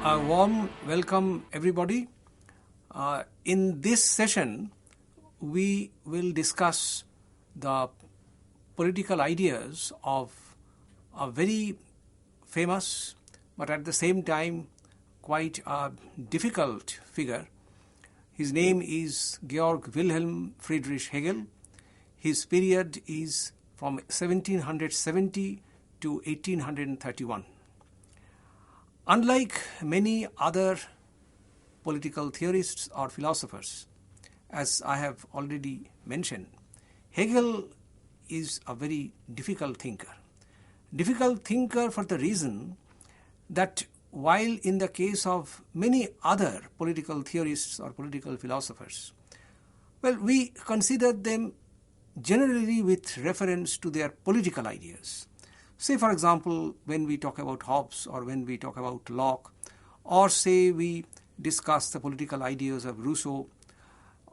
A warm welcome, everybody. In this session, we will discuss the political ideas of a very famous, but at the same time quite a difficult figure. His name is Georg Wilhelm Friedrich Hegel. His period is from 1770 to 1831. Unlike many other political theorists or philosophers, as I have already mentioned, Hegel is a very difficult thinker. Difficult thinker for the reason that while in the case of many other political theorists or political philosophers, well, we consider them generally with reference to their political ideas. Say, for example, when we talk about Hobbes or when we talk about Locke, or say we discuss the political ideas of Rousseau,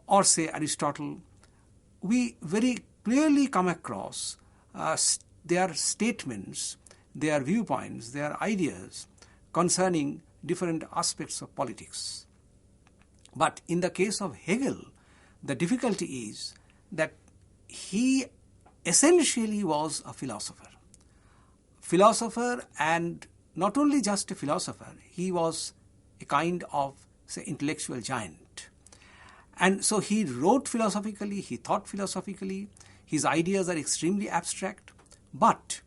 or say Aristotle, we very clearly come across their statements, their viewpoints, their ideas concerning different aspects of politics. But in the case of Hegel, the difficulty is that he essentially was a philosopher. And not only just a philosopher, he was a kind of, say, intellectual giant. And so he wrote philosophically, he thought philosophically, his ideas are extremely abstract, but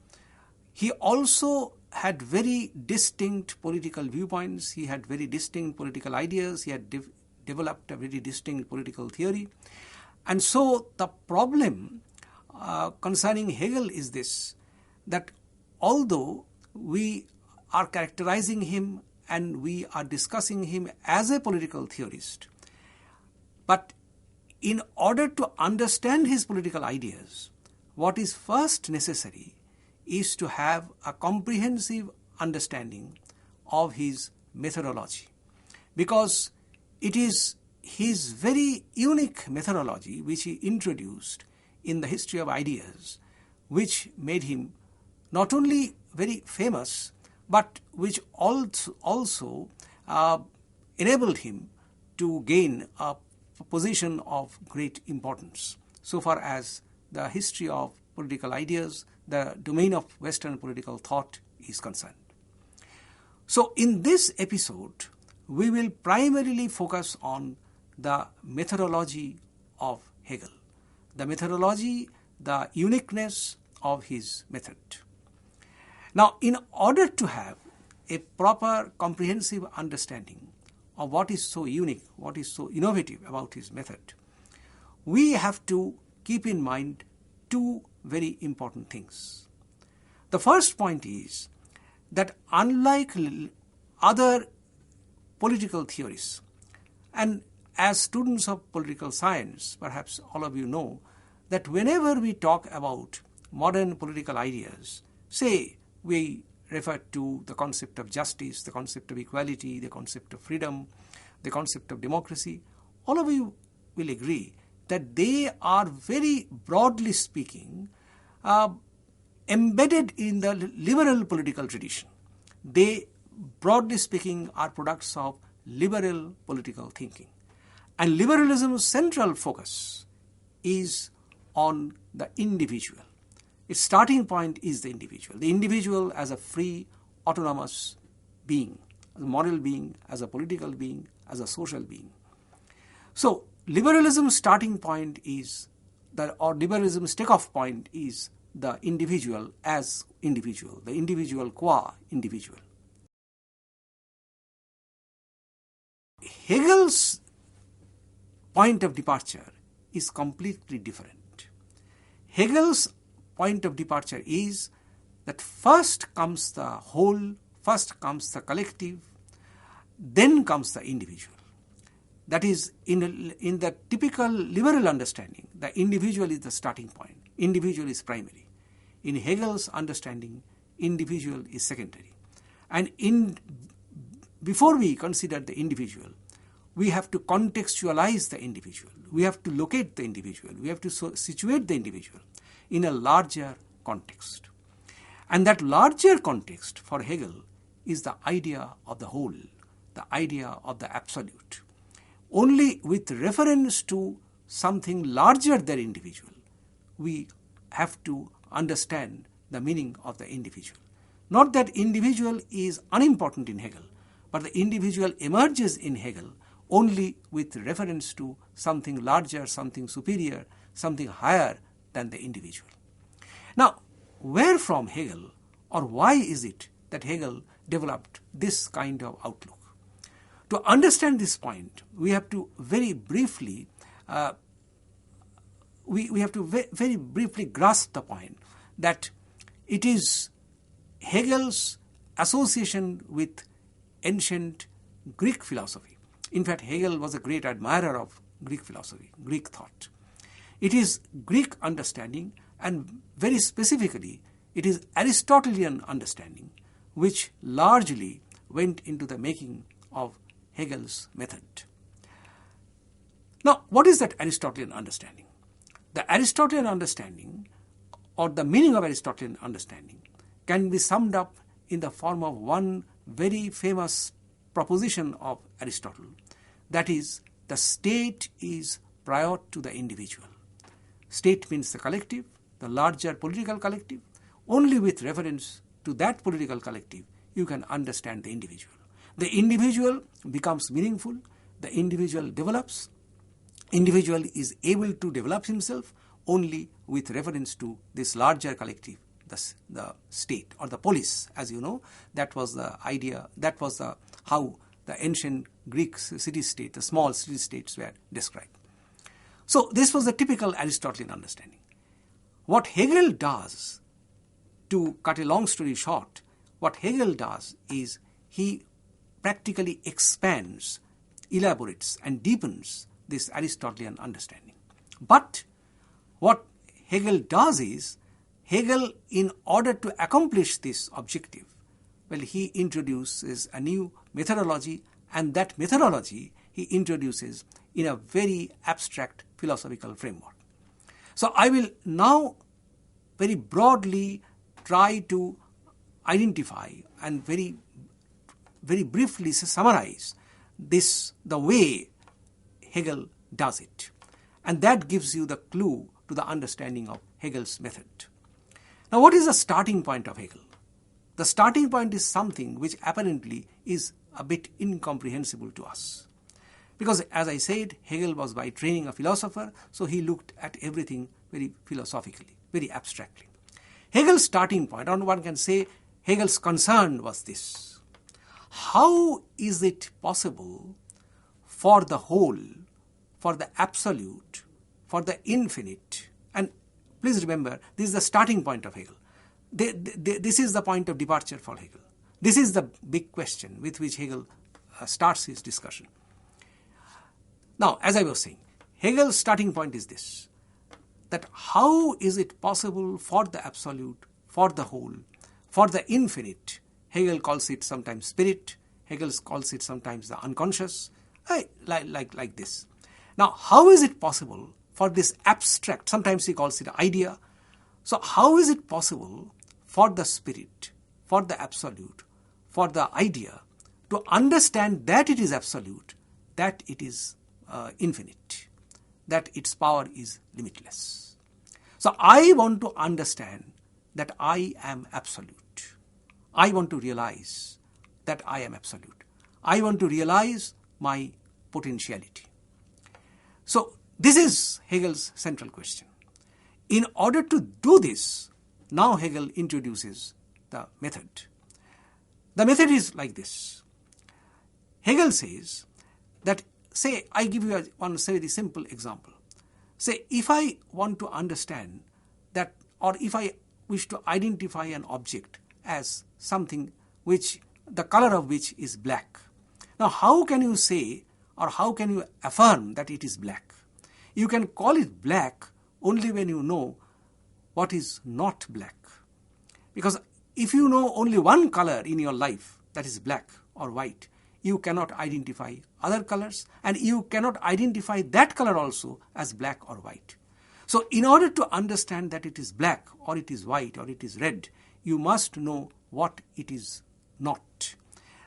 he also had very distinct political viewpoints, he had very distinct political ideas, he had developed a very distinct political theory. And so the problem concerning Hegel is this, that although we are characterizing him and we are discussing him as a political theorist, but in order to understand his political ideas, what is first necessary is to have a comprehensive understanding of his methodology, because it is his very unique methodology which he introduced in the history of ideas, which made him not only very famous, but which also enabled him to gain a position of great importance so far as the history of political ideas, the domain of Western political thought is concerned. So in this episode, we will primarily focus on the methodology of Hegel, the methodology, the uniqueness of his method. Now, in order to have a proper comprehensive understanding of what is so unique, what is so innovative about his method, we have to keep in mind two very important things. The first point is that unlike other political theories, and as students of political science, perhaps all of you know that whenever we talk about modern political ideas, say we refer to the concept of justice, the concept of equality, the concept of freedom, the concept of democracy, all of you will agree that they are very broadly speaking embedded in the liberal political tradition. They, broadly speaking, are products of liberal political thinking. And liberalism's central focus is on the individual. Its starting point is the individual as a free, autonomous being, as a moral being, as a political being, as a social being. So, liberalism's starting point is, or liberalism's takeoff point is the individual as individual, the individual qua individual. Hegel's point of departure is completely different. Hegel's point of departure is that first comes the whole, first comes the collective, then comes the individual. That is, in the typical liberal understanding, the individual is the starting point. Individual is primary. In Hegel's understanding, individual is secondary. And before we consider the individual, we have to contextualize the individual. We have to locate the individual. We have to situate the individual in a larger context. And that larger context for Hegel is the idea of the whole, the idea of the absolute. Only with reference to something larger than individual, we have to understand the meaning of the individual. Not that individual is unimportant in Hegel, but the individual emerges in Hegel only with reference to something larger, something superior, something higher than the individual. Now, where from Hegel, or why is it that Hegel developed this kind of outlook? To understand this point, we have to very briefly very briefly grasp the point that it is Hegel's association with ancient Greek philosophy. In fact, Hegel was a great admirer of Greek philosophy, Greek thought. It is Greek understanding, and very specifically, it is Aristotelian understanding, which largely went into the making of Hegel's method. Now, what is that Aristotelian understanding? The Aristotelian understanding, or the meaning of Aristotelian understanding, can be summed up in the form of one very famous proposition of Aristotle. That is, the state is prior to the individual. State means the collective, the larger political collective. Only with reference to that political collective, you can understand the individual. The individual becomes meaningful, the individual develops, individual is able to develop himself only with reference to this larger collective, the state or the polis, as you know. That was the idea, that was how the ancient Greek city-state, the small city-states were described. So this was the typical Aristotelian understanding. What Hegel does, to cut a long story short, what Hegel does is he practically expands, elaborates and deepens this Aristotelian understanding. But what Hegel does is, Hegel, in order to accomplish this objective, he introduces a new methodology, and that methodology he introduces in a very abstract philosophical framework. So I will now very broadly try to identify and very briefly summarize the way Hegel does it. And that gives you the clue to the understanding of Hegel's method. Now, what is the starting point of Hegel? The starting point is something which apparently is a bit incomprehensible to us. Because, as I said, Hegel was by training a philosopher, so he looked at everything very philosophically, very abstractly. Hegel's starting point, or one can say Hegel's concern was this: how is it possible for the whole, for the absolute, for the infinite? And please remember, this is the starting point of Hegel. This is the point of departure for Hegel. This is the big question with which Hegel starts his discussion. Now, as I was saying, Hegel's starting point is this: that how is it possible for the absolute, for the whole, for the infinite? Hegel calls it sometimes spirit, Hegel calls it sometimes the unconscious, like this. Now, how is it possible for this abstract, sometimes he calls it idea. So how is it possible for the spirit, for the absolute, for the idea to understand that it is absolute, that it is infinite, that its power is limitless? So I want to understand that I am absolute. I want to realize that I am absolute. I want to realize my potentiality. So this is Hegel's central question. In order to do this, now Hegel introduces the method. The method is like this. Hegel says that, say, I give you one very simple example. Say, if I want to understand that, or if I wish to identify an object as something which, the color of which is black. Now, how can you say, or how can you affirm that it is black? You can call it black only when you know what is not black. Because if you know only one color in your life, that is black or white, you cannot identify other colors, and you cannot identify that color also as black or white. So in order to understand that it is black or it is white or it is red, you must know what it is not.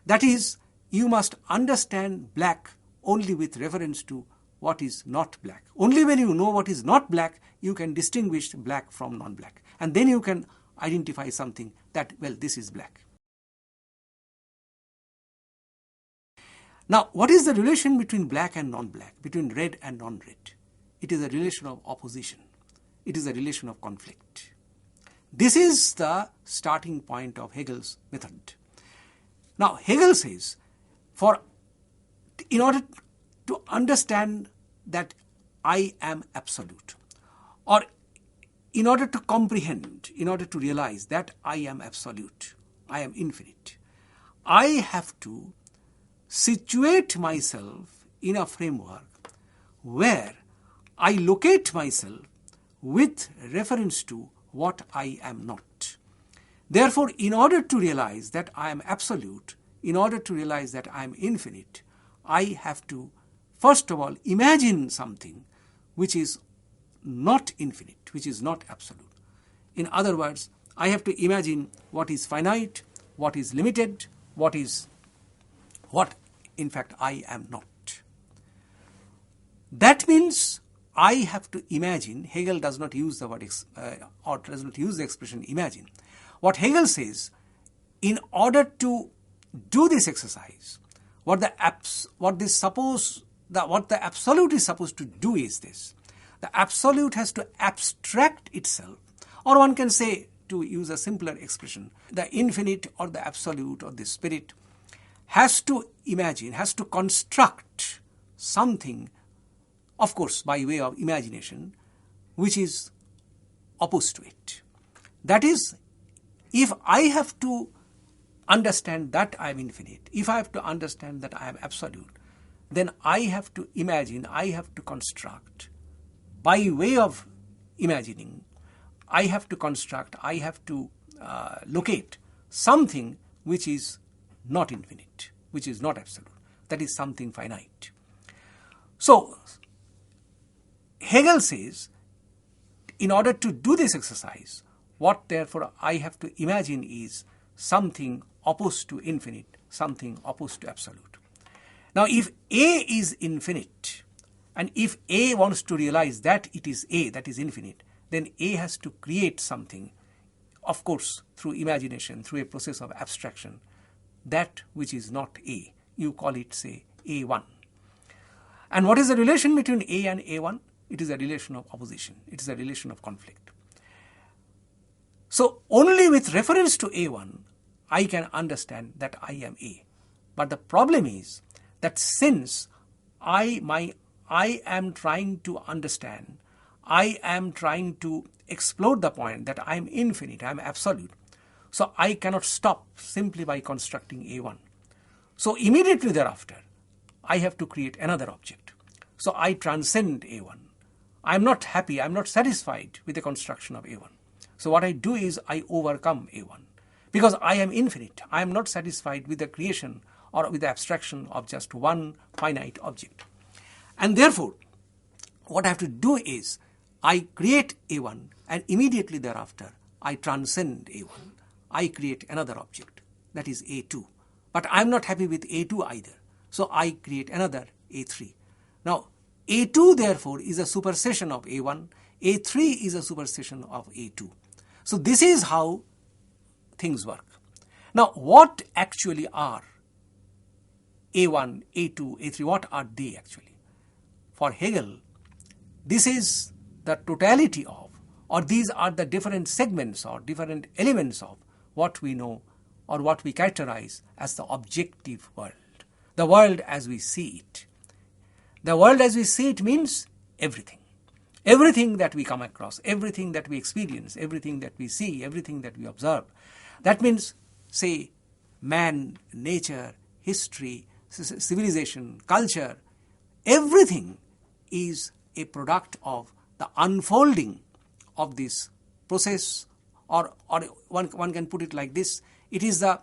That is, you must understand black only with reference to what is not black. Only when you know what is not black, you can distinguish black from non-black. And then you can identify something that, well, this is black. Now, what is the relation between black and non-black, between red and non-red? It is a relation of opposition. It is a relation of conflict. This is the starting point of Hegel's method. Now, Hegel says, in order to understand that I am absolute, or in order to comprehend, in order to realize that I am absolute, I am infinite, I have to situate myself in a framework where I locate myself with reference to what I am not. Therefore, in order to realize that I am absolute, in order to realize that I am infinite, I have to, first of all, imagine something which is not infinite, which is not absolute. In other words, I have to imagine what is finite, what is limited, what in fact I am not. That means I have to imagine. Hegel does not use the word or does not use the expression imagine. What Hegel says, in order to do this exercise, what the absolute is supposed to do is this. The absolute has to abstract itself, or one can say, to use a simpler expression, the infinite or the absolute or the spirit has to imagine, has to construct something, of course by way of imagination, which is opposed to it. That is, if I have to understand that I am infinite, if I have to understand that I am absolute, then I have to imagine, I have to construct, by way of imagining, I have to construct, I have to locate something which is not infinite, which is not absolute. That is something finite. So, Hegel says, in order to do this exercise, what therefore I have to imagine is something opposed to infinite, something opposed to absolute. Now, if A is infinite, and if A wants to realize that it is A, that is infinite, then A has to create something, of course, through imagination, through a process of abstraction, that which is not A. You call it, say, A1. And what is the relation between A and A1? It is a relation of opposition. It is a relation of conflict. So, only with reference to A1, I can understand that I am A. But the problem is that since I am trying to understand, I am trying to explore the point that I am infinite, I am absolute. So I cannot stop simply by constructing A1. So immediately thereafter, I have to create another object. So I transcend A1. I am not happy, I am not satisfied with the construction of A1. So what I do is I overcome A1. Because I am infinite, I am not satisfied with the creation or with the abstraction of just one finite object. And therefore, what I have to do is I create A1, and immediately thereafter I transcend A1. I create another object, that is A2. But I am not happy with A2 either. So I create another A3. Now, A2 therefore is a supersession of A1. A3 is a supersession of A2. So this is how things work. Now, what actually are A1, A2, A3? What are they actually? For Hegel, this is the totality of, or these are the different segments or different elements of what we know or what we characterize as the objective world. The world as we see it. The world as we see it means everything. Everything that we come across, everything that we experience, everything that we see, everything that we observe. That means, say, man, nature, history, civilization, culture, everything is a product of the unfolding of this process, or one can put it like this, it is the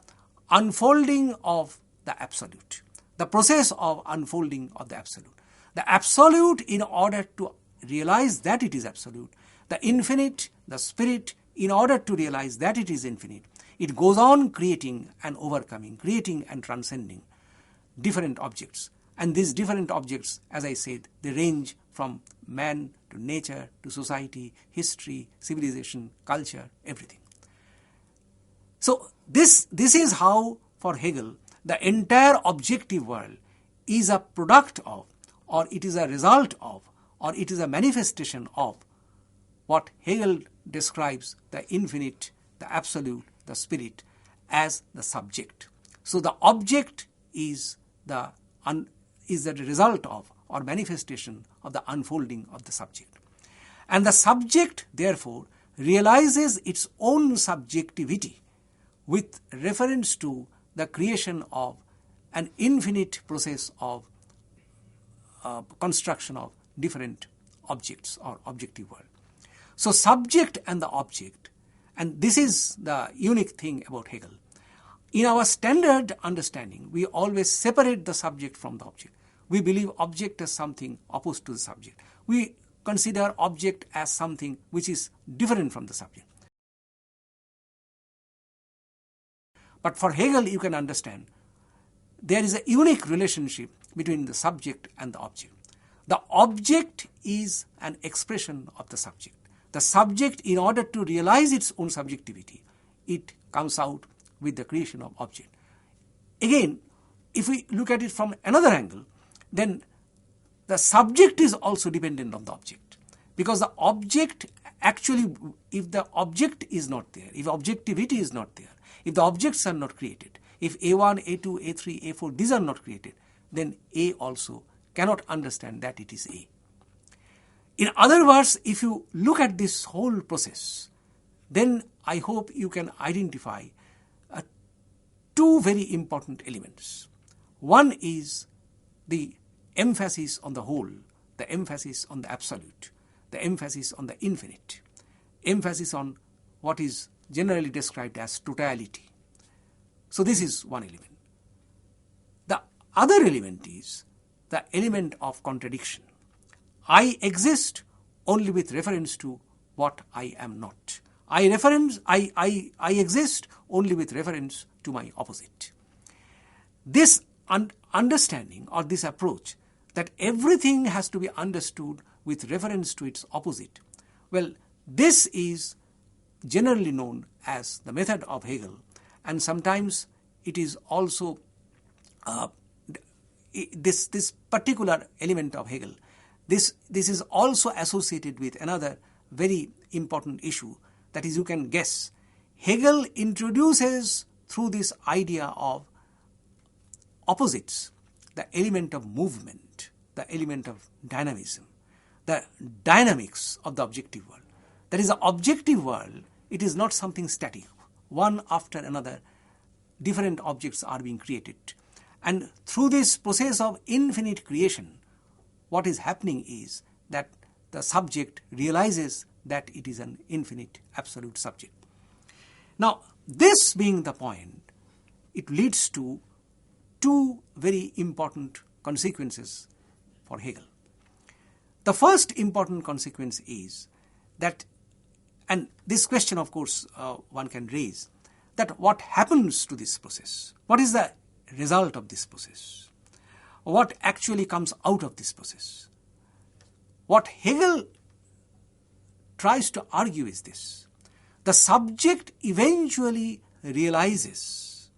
unfolding of the absolute, the process of unfolding of the absolute. The absolute, in order to realize that it is absolute, the infinite, the spirit, in order to realize that it is infinite, it goes on creating and overcoming, creating and transcending. different objects. And these different objects, as I said, they range from man to nature to society, history, civilization, culture, everything. So this is how, for Hegel, the entire objective world is a product of, or it is a result of, or it is a manifestation of what Hegel describes the infinite, the absolute, the spirit as the subject. So the object is the result of or manifestation of the unfolding of the subject. And the subject, therefore, realizes its own subjectivity with reference to the creation of an infinite process of construction of different objects or objective world. So subject and the object, and this is the unique thing about Hegel. In our standard understanding, we always separate the subject from the object. We believe object as something opposed to the subject. We consider object as something which is different from the subject. But for Hegel, you can understand, there is a unique relationship between the subject and the object. The object is an expression of the subject. The subject, in order to realize its own subjectivity, it comes out with the creation of object. Again, if we look at it from another angle, then the subject is also dependent on the object. Because the object actually, if the object is not there, if objectivity is not there, if the objects are not created, if A1, A2, A3, A4, these are not created, then A also cannot understand that it is A. In other words, if you look at this whole process, then I hope you can identify two very important elements. One is the emphasis on the whole, the emphasis on the absolute, the emphasis on the infinite, emphasis on what is generally described as totality. So this is one element. The other element is the element of contradiction. I exist only with reference to what I am not. I exist only with reference to my opposite. This understanding or this approach that everything has to be understood with reference to its opposite, well, this is generally known as the method of Hegel, and sometimes it is also this particular element of Hegel. This is also associated with another very important issue, that is, you can guess. Hegel introduces through this idea of opposites the element of movement, the element of dynamism, the dynamics of the objective world. That is, the objective world, it is not something static. One after another, different objects are being created. And through this process of infinite creation, what is happening is that the subject realizes that it is an infinite absolute subject. Now, this being the point, it leads to two very important consequences for Hegel. The first important consequence is that, and this question of course one can raise, that what happens to this process? What is the result of this process? What actually comes out of this process? What Hegel tries to argue is this: the subject eventually realizes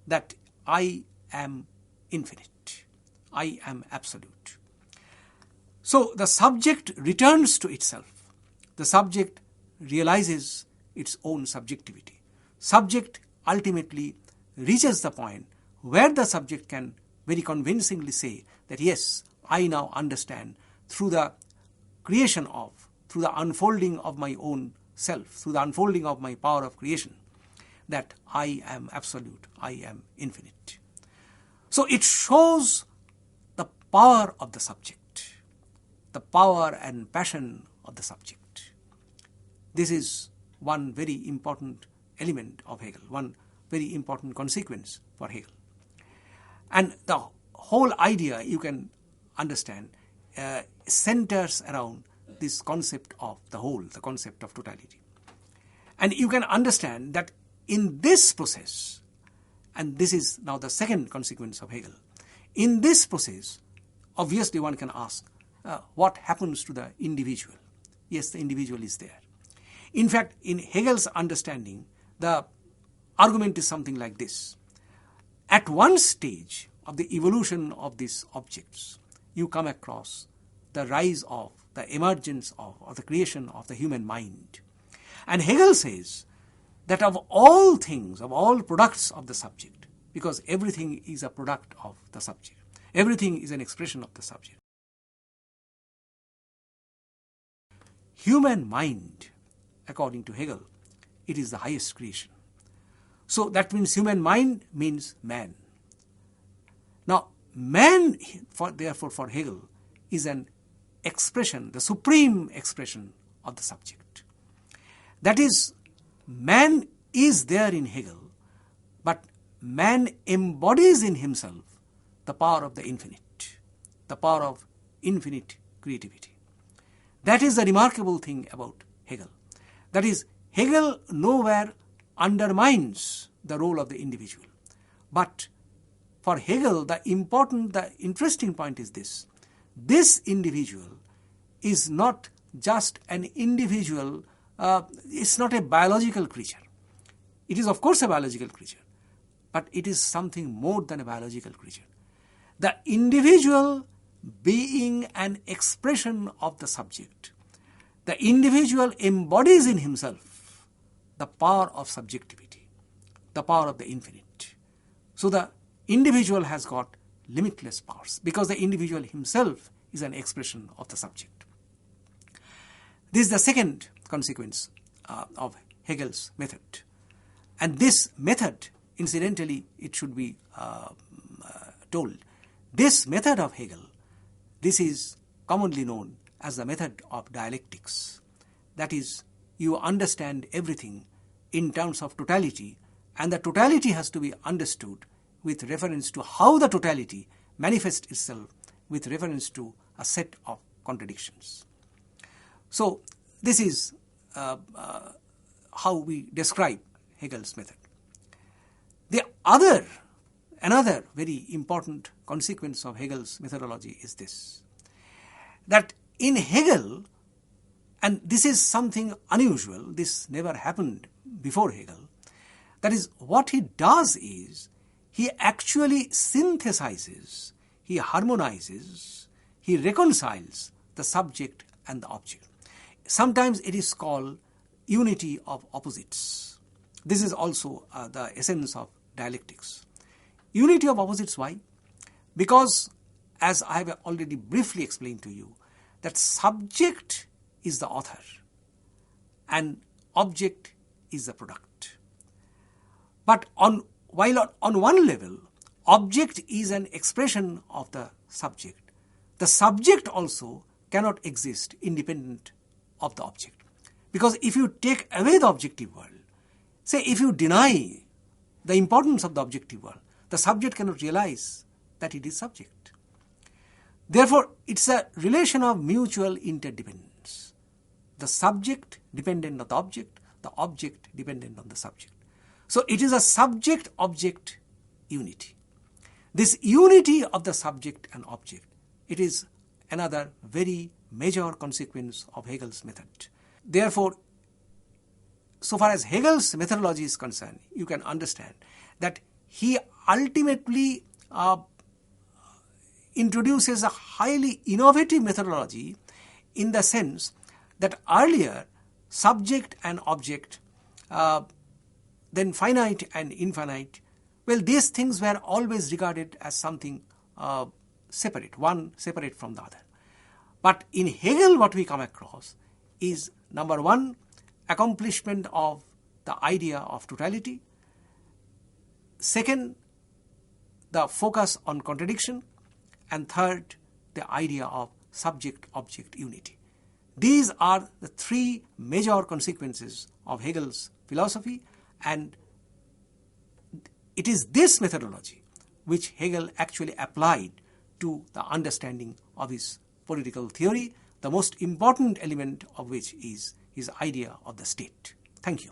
that I am infinite, I am absolute. So the subject returns to itself. The subject realizes its own subjectivity. Subject ultimately reaches the point where the subject can very convincingly say that yes, I now understand through the creation of, through the unfolding of my own self, through the unfolding of my power of creation, that I am absolute, I am infinite. So it shows the power of the subject, the power and passion of the subject. This is one very important element of Hegel, one very important consequence for Hegel. And the whole idea, you can understand, centers around this concept of the whole, the concept of totality. And you can understand that in this process, and this is now the second consequence of Hegel, In this process, obviously one can ask, what happens to the individual? Yes, the individual is there. In fact, in Hegel's understanding, the argument is something like this. At one stage of the evolution of these objects, you come across the rise of, the emergence of, or the creation of the human mind. And Hegel says that of all things, of all products of the subject, because everything is a product of the subject, everything is an expression of the subject. Human mind, according to Hegel, it is the highest creation. So that means human mind means man. Now, man, therefore, for Hegel, is an expression, the supreme expression of the subject. That is, man is there in Hegel, but man embodies in himself the power of the infinite, the power of infinite creativity. That is the remarkable thing about Hegel. That is, Hegel nowhere undermines the role of the individual. But for Hegel, the interesting point is this. This individual is not just an individual, it's not a biological creature. It is of course a biological creature, but it is something more than a biological creature. The individual being an expression of the subject, the individual embodies in himself the power of subjectivity, the power of the infinite. So the individual has got limitless powers because the individual himself is an expression of the subject. This is the second consequence of Hegel's method. And this method, incidentally, it should be told, this method of Hegel, this is commonly known as the method of dialectics. That is, you understand everything in terms of totality, and the totality has to be understood with reference to how the totality manifests itself with reference to a set of contradictions. So, this is how we describe Hegel's method. Another very important consequence of Hegel's methodology is this, that in Hegel, and this is something unusual, this never happened before Hegel, that is, what he does is, he actually synthesizes, he harmonizes, he reconciles the subject and the object. Sometimes it is called unity of opposites. This is also the essence of dialectics. Unity of opposites, why? Because, as I have already briefly explained to you, that subject is the author and object is the product. But while on one level, object is an expression of the subject also cannot exist independent of the object. Because if you take away the objective world, say if you deny the importance of the objective world, the subject cannot realize that it is subject. Therefore, it's a relation of mutual interdependence. The subject dependent on the object dependent on the subject. So it is a subject-object unity. This unity of the subject and object, it is another very major consequence of Hegel's method. Therefore, so far as Hegel's methodology is concerned, you can understand that he ultimately introduces a highly innovative methodology in the sense that earlier subject and object, then finite and infinite, well, these things were always regarded as something separate, one separate from the other. But in Hegel, what we come across is, number one, accomplishment of the idea of totality. Second, the focus on contradiction. And third, the idea of subject-object unity. These are the three major consequences of Hegel's philosophy, and it is this methodology which Hegel actually applied to the understanding of his political theory, the most important element of which is his idea of the state. Thank you.